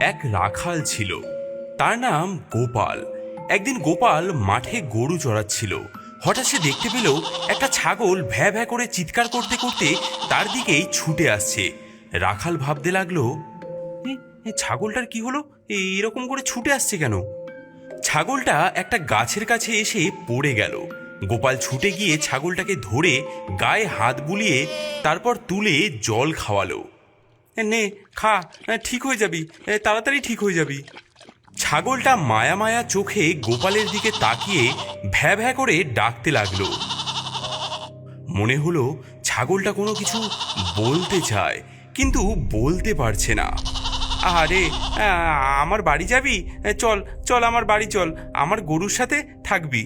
এক রাখাল ছিল, তার নাম গোপাল। একদিন গোপাল মাঠে গরু চড়াচ্ছিল। হঠাৎ সে দেখতে পেল একটা ছাগল ভ্যাঁ ভ্যাঁ করে চিৎকার করতে করতে তার দিকেই ছুটে আসছে। রাখাল ভাবতে লাগলো, ছাগলটার কি হলো, এরকম করে ছুটে আসছে কেন? ছাগলটা একটা গাছের কাছে এসে পড়ে গেল। গোপাল ছুটে গিয়ে ছাগলটাকে ধরে গায়ে হাত বুলিয়ে তারপর তুলে জল খাওয়ালো। নে খা, ঠিক হয়ে যাবি, তাড়াতাড়ি ঠিক হয়ে যাবি। ছাগলটা মায়া মায়া চোখে গোপালের দিকে তাকিয়ে ভ্যাঁ ভ্যাঁ করে ডাকতে লাগলো। মনে হলো ছাগলটা কোনো কিছু বলতে চায়, কিন্তু বলতে পারছে না। আরে আমার বাড়ি যাবি? চল চল আমার বাড়ি চল, আমার গরুর সাথে থাকবি।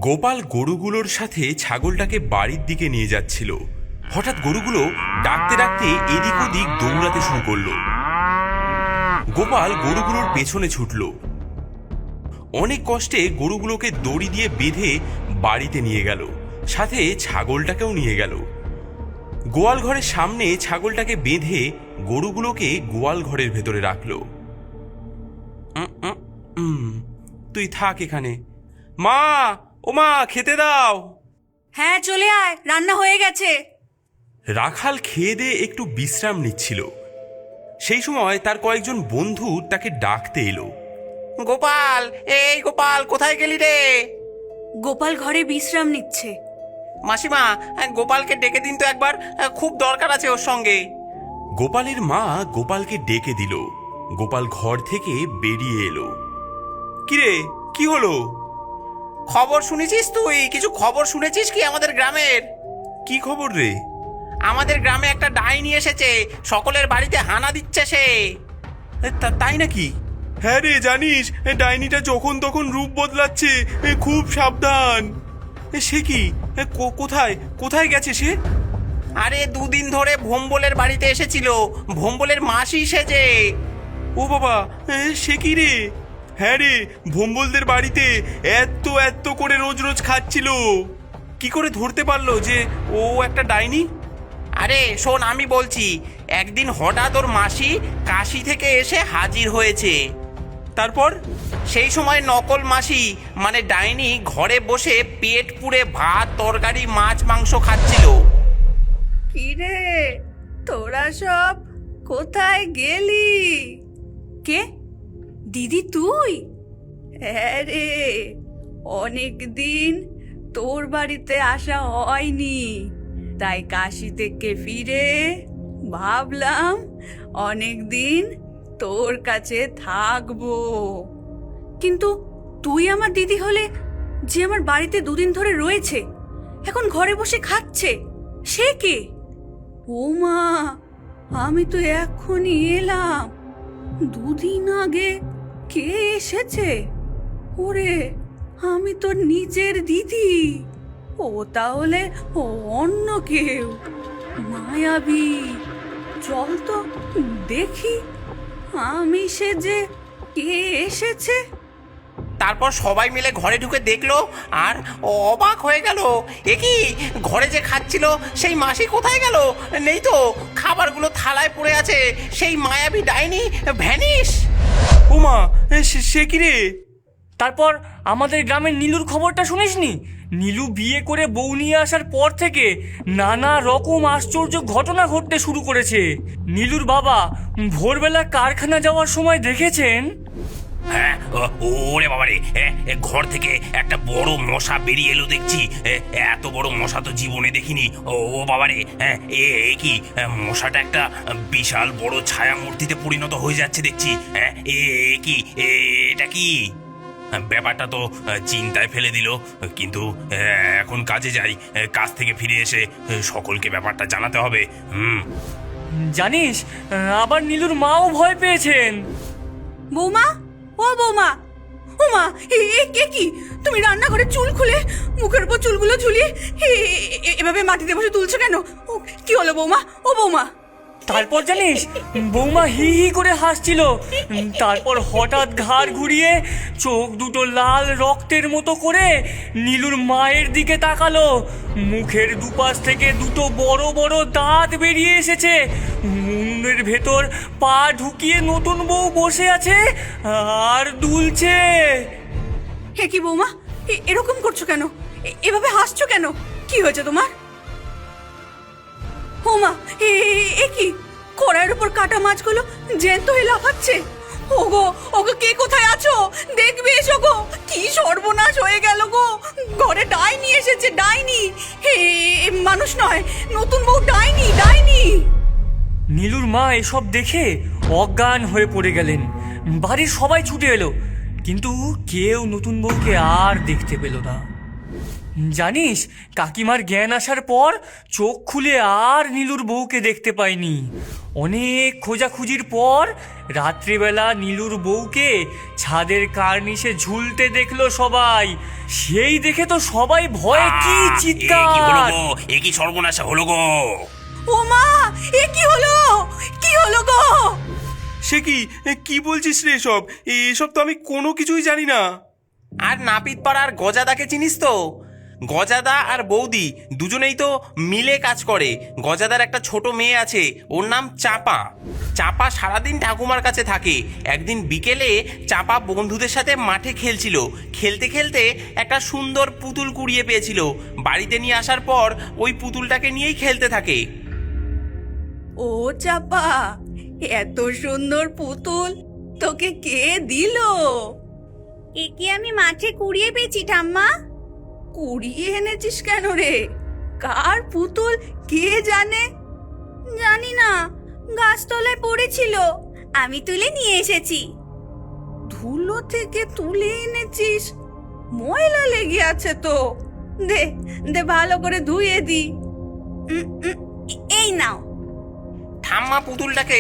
গোপাল গরুগুলোর সাথে ছাগলটাকে বাড়ির দিকে নিয়ে যাচ্ছিল। হঠাৎ গরুগুলো ডাকতে ডাকতে এদিক ওদিক দৌড়াতে শুরু করলো। গোপাল গরুগুলোর পেছনে ছুটল। অনেক কষ্টে গরুগুলোকে দড়ি দিয়ে বেঁধে বাড়িতে নিয়ে গেল, সাথে ছাগলটাকেও নিয়ে গেল। গোয়াল ঘরের সামনে ছাগলটাকে বেঁধে গরুগুলোকে গোয়াল ঘরের ভেতরে রাখলো। তুই থাক এখানে। মা, ও মা, খেতে দাও। হ্যাঁ চলে আয়, রান্না হয়ে গেছে। রাখাল খেয়ে দিয়ে একটু বিশ্রাম নিচ্ছিল। সেই সময় তার কয়েকজন বন্ধু তাকে ডাকতে এলো। গোপাল, এই গোপাল, কোথায় গেলি রে? গোপাল ঘরে বিশ্রাম নিচ্ছে। মাসিমা, গোপালকে ডেকে দিন তো একবার, খুব দরকার আছে ওর সঙ্গে। গোপালের মা গোপালকে ডেকে দিল। গোপাল ঘর থেকে বেরিয়ে এলো। কিরে, কি হলো? খবর শুনেছিস তুই? কিছু খবর শুনেছিস কি আমাদের গ্রামের? কি খবর রে? আমাদের গ্রামে একটা ডাইনি এসেছে, সকলের বাড়িতে হানা দিচ্ছে সে। তাই নাকি? হ্যাঁ রে, জানিস ডাইনিটা যখন তখন রূপ বদলাচ্ছে, খুব সাবধান। সে কি? কোথায় কোথায় গেছে সে? আরে দুদিন ধরে ভোম্বলের বাড়িতে এসেছিল, ভোম্বলের মাসি সেজে। ও বাবা, সে কি রে? হ্যাঁ রে, ভোম্বলদের বাড়িতে এত এত করে রোজ রোজ খাচ্ছিল। কি করে ধরতে পারলো যে ও একটা ডাইনি? আরে শোন, আমি বলছি, একদিন হঠাৎ ওর মাসি কাশি থেকে এসে হাজির হয়েছে। তারপর? সেই সময় নকল মাসি মানে ডাইনি ঘরে বসে পেট পুড়ে ভাত তরকারি মাছ মাংস খাচ্ছিল। কিরে, তোরা সব কোথায় গেলি? কে? দিদি তুই? হ্যাঁ রে, অনেক দিন তোর বাড়িতে আসা হয়নি, তাই কাশি থেকে ফিরে ভাবলাম অনেক দিন তোর কাছে থাকবো। কিন্তু তুই আমার দিদি হলে, যে আমার বাড়িতে দুদিন ধরে রয়েছে, এখন ঘরে বসে খাচ্ছে, সে কে? ও মা, আমি তো এখনই এলাম, দুদিন আগে কে এসেছে? ওরে, আমি তো নিজের দিদি। ও তাহলে অন্য কেউ, মায়াবী। চল তো দেখি আমি সে যে কে এসেছে। তারপর সবাই মিলে ঘরে ঢুকে দেখলো আর অবাক হয়ে গেল। একই ঘরে যে খাচ্ছিল সেই মাসি কোথায় গেল? নেই তো, খাবারগুলো থালায় পড়ে আছে। সেই মায়াবী ডাইনি ভ্যানিশ। ওমা, সে কি রে? তারপর আমাদের গ্রামের নীলুর খবরটা শুনিসনি? নীলু বিয়ে করে বউ নিয়ে আসার পর থেকে নানা রকম আশ্চর্য ঘটনা ঘটতে শুরু করেছে। নীলুর বাবা ভোরবেলা কারখানা যাওয়ার সময় দেখেছেন। হ্যাঁ, ওরে বাবা রে, ঘর থেকে একটা বড় মশা বেরিয়ে এলো দেখছি। এত বড় মশা তো জীবনে দেখিনি। ও বাবা রে, এ কি মশাটা একটা বিশাল বড় ছায়া মূর্তিতে পরিণত হয়ে যাচ্ছে দেখছি। এ কি, এটা কি? ব্যাপারটা তো চিন্তায় ফেলে দিল, কিন্তু এখন কাজে যাই। কাজ থেকে ফিরে এসে সকলকে ব্যাপারটা জানাতে হবে। জানিস, আবার নীলুর মাও ভয় পেয়েছেন। বৌমা, ও বৌমা, ও মা, কে কি? তুমি রান্নাঘরে চুল খুলে মুখের উপর চুলগুলো ঝুলিয়ে এভাবে মাটিতে বসে তুলছো কেন? কি হলো বৌমা? ও বৌমা। তারপর জানিস, বৌমা হি হি করে হাসছিল। তারপর হঠাৎ ঘাড় ঘুরিয়ে চোখ দুটো লাল রক্তের মতো করে নীলুর মায়ের দিকে তাকালো। মুখের দুপাশ থেকে দুটো বড় বড় দাঁত বেরিয়ে এসেছে। মুন্ড উনুনের ভেতর পা ঢুকিয়ে নতুন বউ বসে আছে আর দুলছে। হে কি বৌমা, এরকম করছো কেন? এভাবে হাসছো কেন? কি হয়েছে তোমার? হোমা, এ কি? কড়াইয়ের উপর কাটা মাছগুলো জ্যান্ত হয়ে লাফাচ্ছে। ওগো ওগো, কে কোথায় আছো? দেখবে এসো গো, কি সর্বনাশ হয়ে গেল গো। ঘরে ডাইনি এসেছে, ডাইনি। হে, মানুষ নয়, নতুন বউ ডাইনি, ডাইনি। নীলুর মা এসব দেখে অজ্ঞান হয়ে পড়ে গেলেন। বাড়ির সবাই ছুটে এলো, কিন্তু কেউ নতুন বউকে আর দেখতে পেল না। জানিস, কাকিমার জ্ঞান আসার পর চোখ খুলে আর নীলুর বউকে দেখতে পায়নি। অনেক খোঁজাখুঁজির পর রাত্রিবেলা নীলুর বউকে ছাদের কার্নিশে ঝুলতে দেখলো সবাই। সেই দেখে তো সবাই ভয়ে কি কি হলো চিৎকার! গো? এ কি সর্বনাশা হলো গো? ও মা, এ কি হলো? কি হলো গো? সে কি? কি বলছিস রে এসব? এসব তো আমি কোনো কিছুই জানি না। আর নাপিত পাড়ার গজাদাকে চিনিস তো? গজাদা আর বৌদি দুজনেই তো মিলে কাজ করে। গজাদার একটা ছোট মেয়ে আছে, ওর নাম চাপা। চাপা সারাদিন ঠাকুমার কাছে থাকে। একদিন বিকেলে চাপা বন্ধুদের সাথে মাঠে খেলছিল। খেলতে খেলতে একটা সুন্দর পুতুল কুড়িয়ে পেয়েছিল। বাড়িতে নিয়ে আসার পর ওই পুতুলটাকে নিয়েই খেলতে থাকে। ও চাপা, এত সুন্দর পুতুল তোকে কে দিল? একে আমি মাঠে কুড়িয়ে পেয়েছি ঠাম্মা। কুড়িয়ে এনেছিস কেন রে? কার পুতুল কে জানে? জানি না, গাছতলায় পড়েছিল, আমি তুলে নিয়ে এসেছি। ধুলো থেকে তুলে এনেছিস? ময়লা লেগে আছে তো, দে দে ভালো করে ধুয়ে দি। এই নাও। ঠাম্মা পুতুলটাকে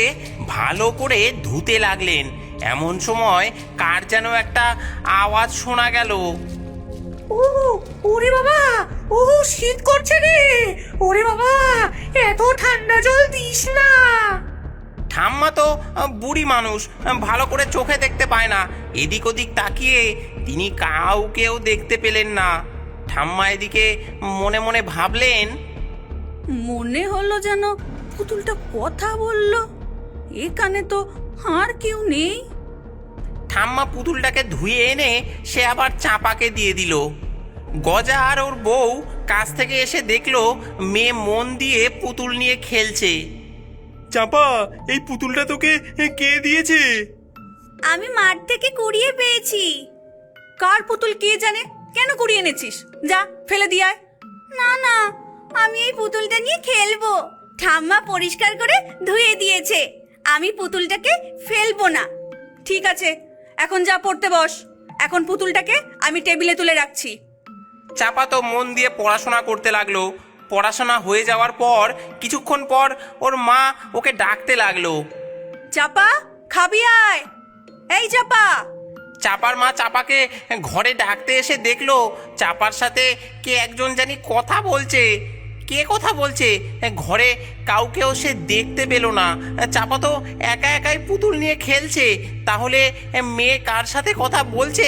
ভালো করে ধুতে লাগলেন। এমন সময় কার যেন একটা আওয়াজ শোনা গেল। ও, ওরে বাবা, ও শীত করছে রে। ওরে বাবা, এত ঠান্ডা জল দিস না। ঠাম্মা তো বুড়ি মানুষ, ভালো করে চোখে দেখতে পায় না। এদিক ওদিক তাকিয়ে তিনি কাউকেও দেখতে পেলেন না। ঠাম্মা এদিকে মনে মনে ভাবলেন, মনে হলো যেন পুতুলটা কথা বলল। এখানে তো আর কেউ নেই। ঠাম্মা পুতুলটাকে ধুয়ে এনে সে আবার চাপাকে দিয়ে দিল। গজা আর ওর বউ কাছ থেকে এসে দেখলো মেয়ে মন দিয়ে পুতুল নিয়ে খেলছে। চাপা, এই পুতুলটা তোকে কে দিয়েছে? আমি মাঠ থেকে কুড়িয়ে পেয়েছি। কার পুতুল কে জানে? কেন কুড়িয়ে এনেছিস? যা ফেলে দিয়ে আয়। না না, আমি এই পুতুলটা নিয়ে খেলবো। ঠাম্মা পরিষ্কার করে ধুয়ে দিয়েছে, আমি পুতুলটাকে ফেলবো না। ঠিক আছে, এখন যা পড়তে বস। এখন পুতুলটাকে আমি টেবিলে তুলে রাখছি। চাপা তো মন দিয়ে পড়াশোনা করতে লাগলো। পড়াশোনা হয়ে যাওয়ার পর কিছুক্ষণ পর ওর মা ওকে ডাকতে লাগলো। চাপা, খাবি আয়। এই চাপা। চাপার মা চাপাকে ঘরে ডাকতে এসে দেখলো চাপার সাথে কে একজন জানি কথা বলছে। কে কথা বলছে ঘরে কাউকেও সে দেখতে পেল না। চাপা তো একা একাই পুতুল নিয়ে খেলছে। তাহলে মেয়ে কার সাথে কথা বলছে?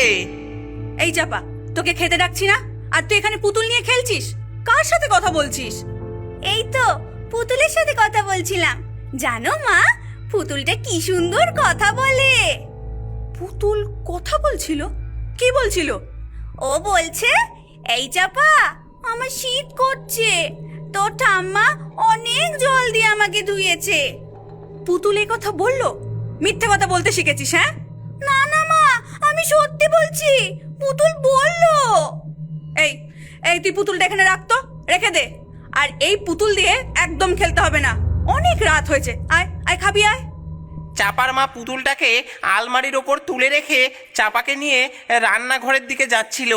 এই চাপা, তোকে খেতে ডাকছি না, আর তুই এখানে পুতুল নিয়ে খেলছিস? কার সাথে কথা বলছিস? এই তো পুতুলের সাথে কথা বলছিলাম। জানো মা, পুতুলটা কি সুন্দর কথা বলে। পুতুল কথা বলছিল? কি বলছিল? ও বলছে, এই চাপা, আমার শীত করছে, তোর ঠাম্মা অনেক জল দিয়ে আমাকে ধুয়েছে। পুতুল এই কথা বললো? মিথ্যে কথা বলতে শিখেছিস? হ্যাঁ? না না মা, আমি সত্যি বলছি, পুতুল বললো। এই এই তুই পুতুলটা এখানে রাখতো, রেখে দে। আর এই পুতুল দিয়ে একদম খেলতে হবে না, অনেক রাত হয়েছে। আয় আয়, খাবি আয়। চাপার মা পুতুলটাকে আলমারির ওপর তুলে রেখে চাপাকে নিয়ে রান্নাঘরের দিকে যাচ্ছিল।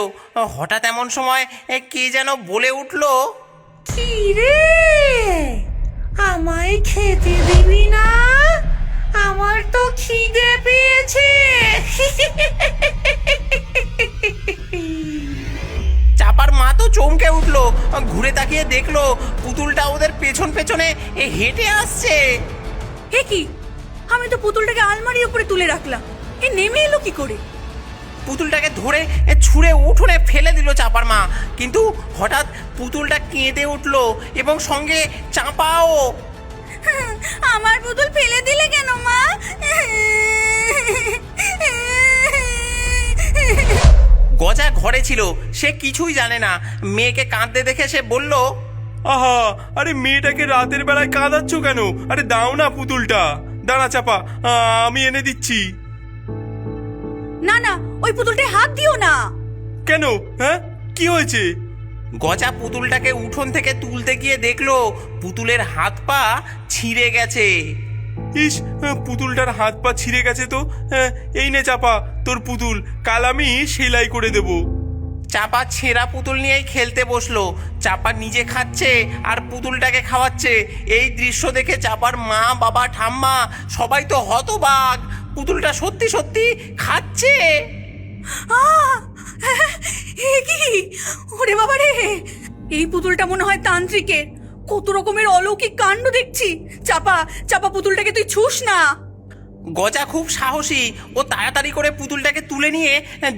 হঠাৎ এমন সময় কে যেন বলে উঠলো, কি রে, আমায় খেতে দিবি না? আমার তো খিদে পেয়েছে। চাপার মা তো চমকে উঠলো। ঘুরে তাকিয়ে দেখলো পুতুলটা ওদের পেছন পেছনে হেঁটে আসছে। হে কি, আমি তো পুতুলটাকে আলমারির উপরে তুলে রাখলাম, এ নেমে এলো কি করে? পুতুলটাকে ধরে ছুঁড়ে উঠোনে ফেলে দিল চাপার মা। কিন্তু হঠাৎ পুতুলটা কেঁদে উঠলো এবং সঙ্গে চাপাও। আমার পুতুল ফেলে দিলে কেন মা? গজা ঘরে ছিল, সে কিছুই জানে না। মেয়েকে কাঁদতে দেখে সে বলল, আহা, আরে মেয়েটাকে রাতের বেলায় কাঁদাচ্ছ কেন? আরে দাও না পুতুলটা। দাঁড়া চাপা, আমি এনে দিচ্ছি। না না, ওই পুতুলটায় হাত দিও না। কেন? হ্যাঁ, কি হয়েছে? গজা পুতুলটাকে উঠোন থেকে তুলতে গিয়ে দেখলো পুতুলের হাত পা ছিঁড়ে গেছে। ইস, পুতুলটার হাত পা ছিঁড়ে গেছে তো। এই নে চাপা তোর পুতুল, কাল আমি সেলাই করে দেব। চাপা ছেঁড়া পুতুল নিয়েই খেলতে বসলো। চাপা নিজে খাচ্ছে আর পুতুলটাকে খাওয়াচ্ছে। এই দৃশ্য দেখে চাপার মা, বাবা, ঠাম্মা সবাই তো হতবাক। পুতুলটা সত্যি সত্যি খাচ্ছে। এ কি? ওরে বাবা রে, এই পুতুলটা মনে হয় তান্ত্রিকের। কত রকমের অলৌকিক কাণ্ড দেখছি। চাপা চাপা, পুতুলটাকে তুই ছুস না। গজা খুব সাহসী, ও তাড়াতাড়ি করে পুতুলটাকে তুলে নিয়ে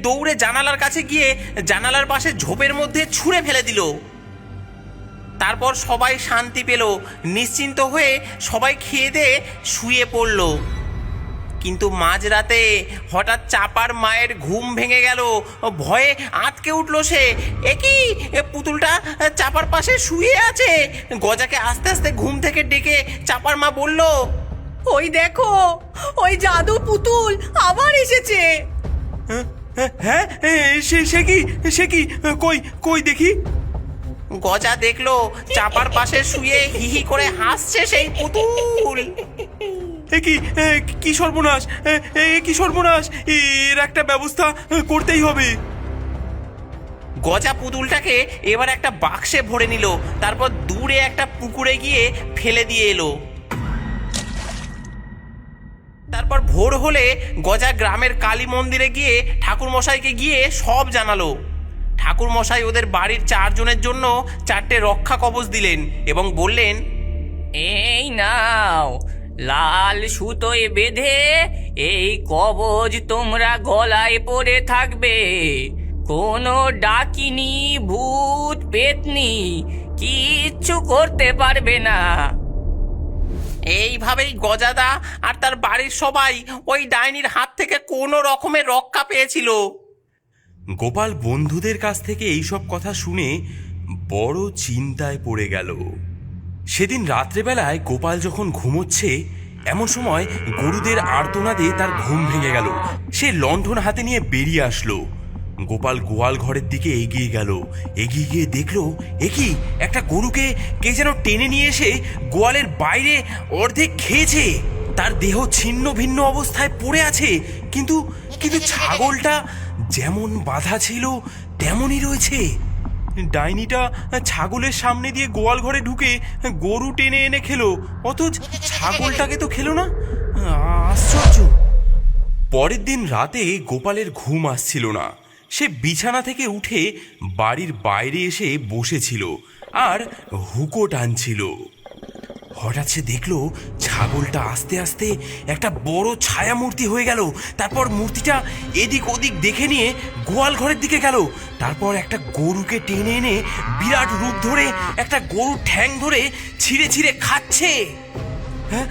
দৌড়ে জানালার কাছে গিয়ে জানালার পাশে ঝোপের মধ্যে ছুঁড়ে ফেলে দিল। তারপর সবাই শান্তি পেল। নিশ্চিন্ত হয়ে সবাই খেয়ে দিয়ে শুয়ে পড়ল। কিন্তু মাঝরাতে হঠাৎ চাপার মায়ের ঘুম ভেঙে গেল। ভয়ে আঁতকে উঠল সে। একই পুতুলটা চাপার পাশে শুয়ে আছে। গজাকে আস্তে আস্তে ঘুম থেকে ডেকে চাপার মা বলল, ওই দেখো, ওই জাদু পুতুল আবার এসেছে। হ্যাঁ, সে কি কই কই দেখি। গজা দেখলো চাপার পাশে শুয়ে হিহি করে হাসছে সেই পুতুল। কি সর্বনাশ! কি সর্বনাশ! এর একটা ব্যবস্থা করতেই হবে। গজা পুতুলটাকে এবার একটা বাক্সে ভরে নিল। তারপর দূরে একটা পুকুরে গিয়ে ফেলে দিয়ে এলো। তারপর ভোর হলে গজা গ্রামের কালী মন্দিরে গিয়ে ঠাকুরমশাইকে গিয়ে সব জানালো। ঠাকুরমশাই ওদের বাড়ির 4 জনের জন্য 4টে রক্ষা কবচ দিলেন এবং বললেন, এই নাও, লাল সুতোয় বেঁধে এই কবজ তোমরা গলায় পরে থাকবে। কোনো ডাকিনি, ভূত, পেতনি কিচ্ছু করতে পারবে না। এইভাবেই গজাদা আর তার বাড়ির সবাই ওই ডাইনির হাত থেকে কোনো রকমের রক্ষা পেয়েছিল। গোপাল বন্ধুদের কাছ থেকে এইসব কথা শুনে বড় চিন্তায় পড়ে গেল। সেদিন রাত্রেবেলায় গোপাল যখন ঘুমোচ্ছে, এমন সময় গরুদের আর্তনাদে তার ঘুম ভেঙে গেল। সে লণ্ঠন হাতে নিয়ে বেরিয়ে আসলো। গোপাল গোয়াল ঘরের দিকে এগিয়ে গেল। এগিয়ে গিয়ে দেখলো, একই একটা গরুকে কে যেন টেনে নিয়ে এসে গোয়ালের বাইরে অর্ধেক খেয়েছে। তার দেহ ছিন্ন ভিন্ন অবস্থায় পড়ে আছে, কিন্তু কিন্তু ছাগলটা যেমন বাঁধা ছিল তেমনই রয়েছে। ডাইনিটা ছাগলের সামনে দিয়ে গোয়াল ঘরে ঢুকে গরু টেনে এনে খেলো, অথচ ছাগলটাকে তো খেলো না। আশ্চর্য! পরের দিন রাতে গোপালের ঘুম আসছিল না। সে বিছানা থেকে উঠে বাড়ির বাইরে এসে বসেছিল আর হুকো টানছিল। হঠাৎ সে দেখলো ছাগলটা আস্তে আস্তে একটা বড় ছায়ামূর্তি হয়ে গেল। তারপর মূর্তিটা এদিক ওদিক দেখে নিয়ে গোয়াল ঘরের দিকে গেল। তারপর একটা গরুকে টেনে এনে বিরাট রূপ ধরে একটা গরুর ঠ্যাং ধরে ছিঁড়ে ছিঁড়ে খাচ্ছে। হ্যাঁ,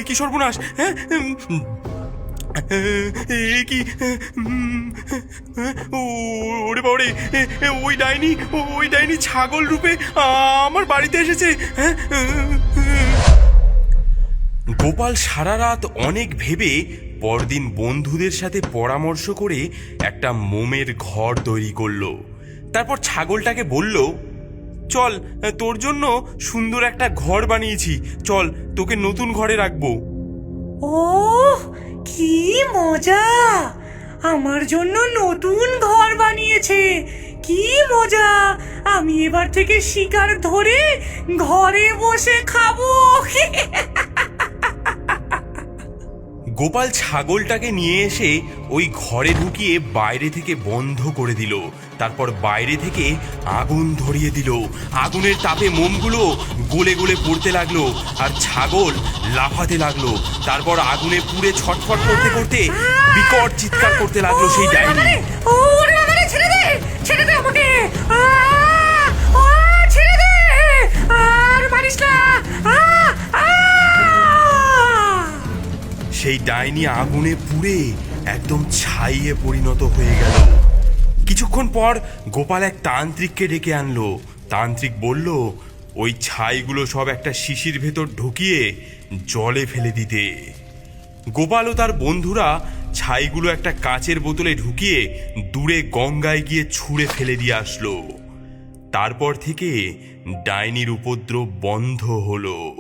কি সর্বনাশ! হ্যাঁ, ওরে বাবারে, ওই ডাইনি ছাগল রূপে আমার বাড়িতে এসেছে। গোপাল সারা রাত অনেক ভেবে পরদিন বন্ধুদের সাথে পরামর্শ করে একটা মোমের ঘর তৈরি করলো। তারপর ছাগলটাকে বলল, চল, তোর জন্য সুন্দর একটা ঘর বানিয়েছি, চল তোকে নতুন ঘরে রাখবো। ওহ, কি মজা! আমার জন্য নতুন ঘর বানিয়েছে, কি মজা! আমি এবার থেকে শিকার ধরে ঘরে বসে খাবো। গোপাল ছাগলটাকে নিয়ে এসে ওই ঘরে ঢুকিয়ে বাইরে থেকে বন্ধ করে দিল। তারপর বাইরে থেকে আগুন ধরিয়ে দিল। আগুনের তাপে মোমগুলো গলে গলে পড়তে লাগলো আর ছাগল লাফাতে লাগলো। তারপর আগুনে পুড়ে ছটফট করতে করতে বিকট চিৎকার করতে লাগলো সেই ডাইনি। ওরে বাবারে, ছেড়ে দে, ছেড়ে দে আমাকে! ছেড়ে দে! আর মারিস না! সেই ডাইনি আগুনে পুড়ে একদম ছাইয়ে পরিণত হয়ে গেল। কিছুক্ষণ পর গোপাল এক তান্ত্রিককে ডেকে আনলো। তান্ত্রিক বলল ওই ছাইগুলো সব একটা শিশির ভেতর ঢুকিয়ে জলে ফেলে দিতে। গোপাল ও তার বন্ধুরা ছাইগুলো একটা কাচের বোতলে ঢুকিয়ে দূরে গঙ্গায় গিয়ে ছুঁড়ে ফেলে দিয়ে আসলো। তারপর থেকে ডাইনির উপদ্রব বন্ধ হলো।